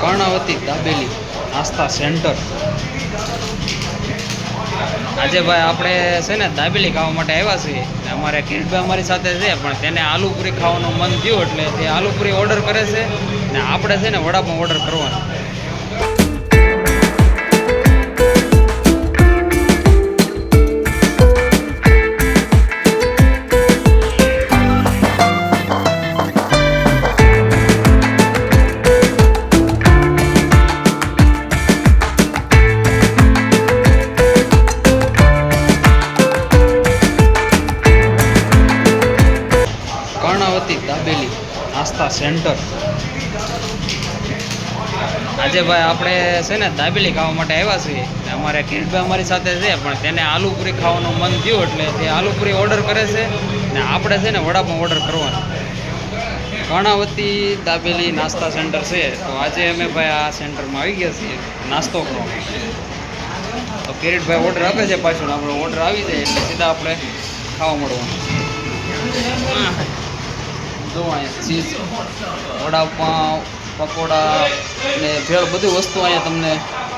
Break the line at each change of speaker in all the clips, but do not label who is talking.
કર્ણાવતી દાબેલી નાસ્તા સેન્ટર. આજે ભાઈ આપણે છે ને દાબેલી ખાવા માટે આવ્યા છીએ. અમારે કિરીટભાઈ અમારી સાથે છે, પણ તેને આલુપુરી ખાવાનું મન થયું એટલે તે આલુપુરી ઓર્ડર કરે છે ને આપણે છે ને વડાપાઉં ઓર્ડર કરવાનું. કર્ણાવતી દાબેલી નાસ્તા સેન્ટર. આજે ભાઈ આપણે છે ને દાબેલી ખાવા માટે આવ્યા છીએ. અમારે કિરીટભાઈ અમારી સાથે છે, પણ તેને આલુપુરી ખાવાનું મન થયું એટલે તે આલુપુરી ઓર્ડર કરે છે ને આપણે છે ને વડાપાઉં ઓર્ડર કરવાનું. કર્ણાવતી દાબેલી નાસ્તા સેન્ટર છે, તો આજે અમે ભાઈ આ સેન્ટરમાં આવી ગયા છીએ નાસ્તો કરવા. તો કિરીટભાઈ ઓર્ડર આપે છે, પાછું આપણો ઓર્ડર આવી જાય એટલે સીધા આપણે ખાવા મળવાનું. જો અહીંયા ચીઝ વડાપાઉં, પકોડા ને ભેળ બધી વસ્તુ અહીંયા તમને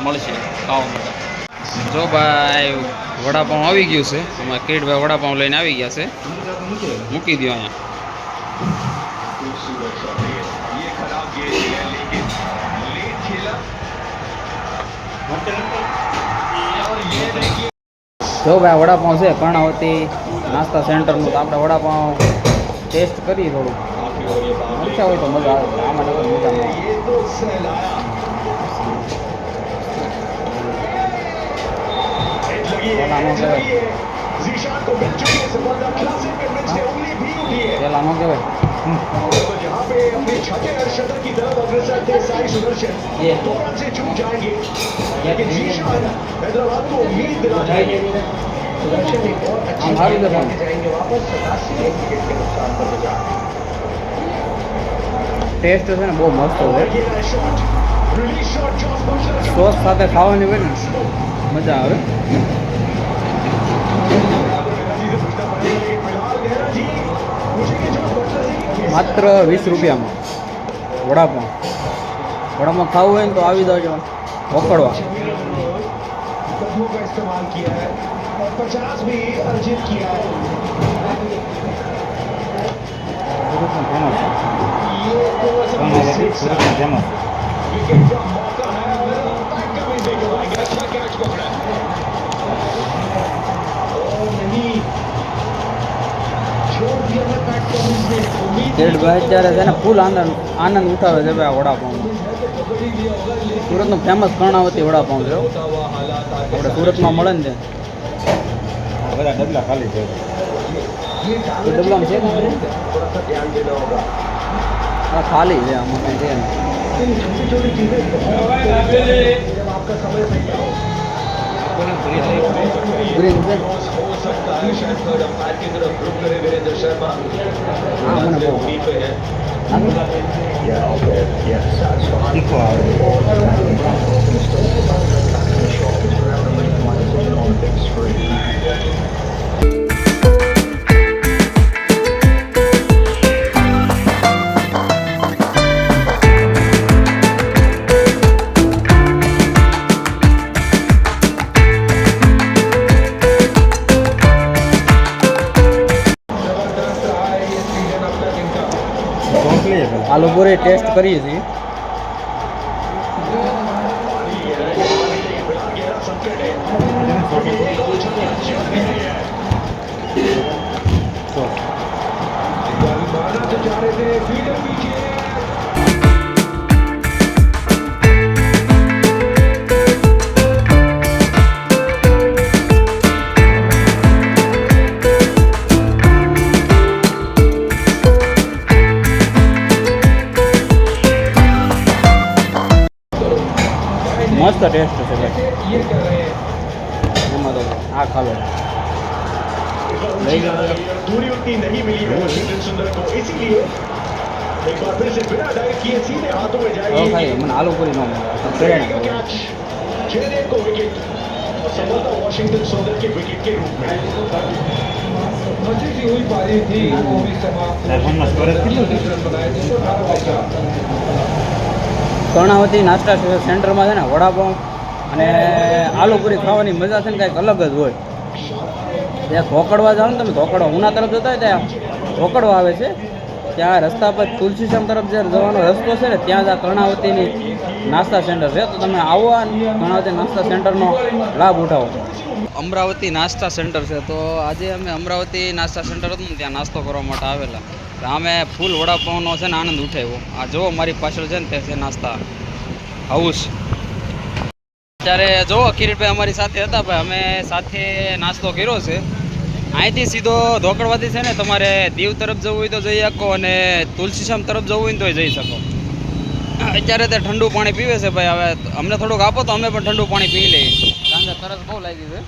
મળશે ખાવા માટે. જો ભાઈ વડાપાઉં આવી ગયું છે, અમારે કિરીટભાઈ વડાપાઉં લઈને આવી ગયા છે. મૂકી દો અહીંયા. જો ભાઈ વડાપાઉં છે કર્ણાવતી નાસ્તા સેન્ટરનું, તો આપણે વડાપાઉં ટેસ્ટ કરી થોડું. મરચા હોય તો મજા આવે, આમાં મજા ન આવે. પેલા નો કહેવાય. ટેસ્ટ છે ને બહુ મસ્ત હોય. સોસ સાથે ખાવાની હોય ને મજા આવે. માત્ર 20 રૂપિયામાં વડાપાઉં. વડાપાઉં ખાવું હોય ને તો આવી જાજો પકડવા. કિરીટભાઈ અત્યારે છે ને ફૂલ આનંદ ઉઠાવે છે ભાઈ આ વડાપાઉંમાં. સુરતનું ફેમસ કર્ણાવતી વડાપાઉં છે. આપણે સુરતમાં મળે ને બધા ડબલા ખાલી છે. ડબલામાં છે ખાલી છે, આમાં કંઈ છે નહીં. ગ્રીન છે. હા મને બહુ તીખો આવે. આલુપુરી ટેસ્ટ કરીએ છીએ. મસ્ત ટેસ્ટ છે ભાઈ. એમાં તો આ ખાલો
दूरी उतनी नहीं मिली है वॉशिंगटन सुंदर को, इसीलिए एक बार फिर से बिना डाइव किए सीधे हाथों में जाएगी.
ભાઈ મને આલુપુરી ન મળે.
कैच 6 को विकेट और सफलता वॉशिंगटन सुंदर के विकेट के रूप में.
मजे की हुई पारी थी, वो भी समाप्त.
કર્ણાવતી નાસ્તા સેન્ટરમાં છે ને વડાપાઉં અને આલુપુરી ખાવાની મજા છે ને કાંઈક અલગ જ હોય. ત્યાં ધોકડવા જાઓ ને તમે, ધોકડવા ઉના તરફ જતા હોય ત્યાં ધોકડવા આવે છે. ત્યાં રસ્તા પર તુલસીશ્યામ તરફ જે જવાનો રસ્તો છે ને ત્યાં જ આ કર્ણાવતીની નાસ્તા સેન્ટર છે. તો તમે આવો આ કર્ણાવતી નાસ્તા સેન્ટરનો લાભ ઉઠાવો. અમરાવતી નાસ્તા સેન્ટર છે. તો આજે અમે અમરાવતી નાસ્તા સેન્ટર હતું ને ત્યાં નાસ્તો કરવા માટે આવેલા. અમે ફૂલ વડાપાઉંનો છે ને આનંદ ઉઠાવ્યો. આ જુઓ મારી પાછળ છે ને તે છે નાસ્તા હાઉસ. અત્યારે જુઓ કિરીટભાઈ અમારી સાથે હતા ભાઈ, અમે સાથે નાસ્તો કર્યો છે. અહીંથી સીધો ધોકડવાથી છે ને તમારે દીવ તરફ જવું હોય તો જઈ શકો અને તુલસીશ્યામ તરફ જવું હોય ને તોય જઈ શકો. અત્યારે તે ઠંડુ પાણી પીવે છે ભાઈ. હવે અમને થોડુંક આપો તો અમે પણ ઠંડુ પાણી પી લઈએ, કારણ કે તરસ બહુ લાગી છે.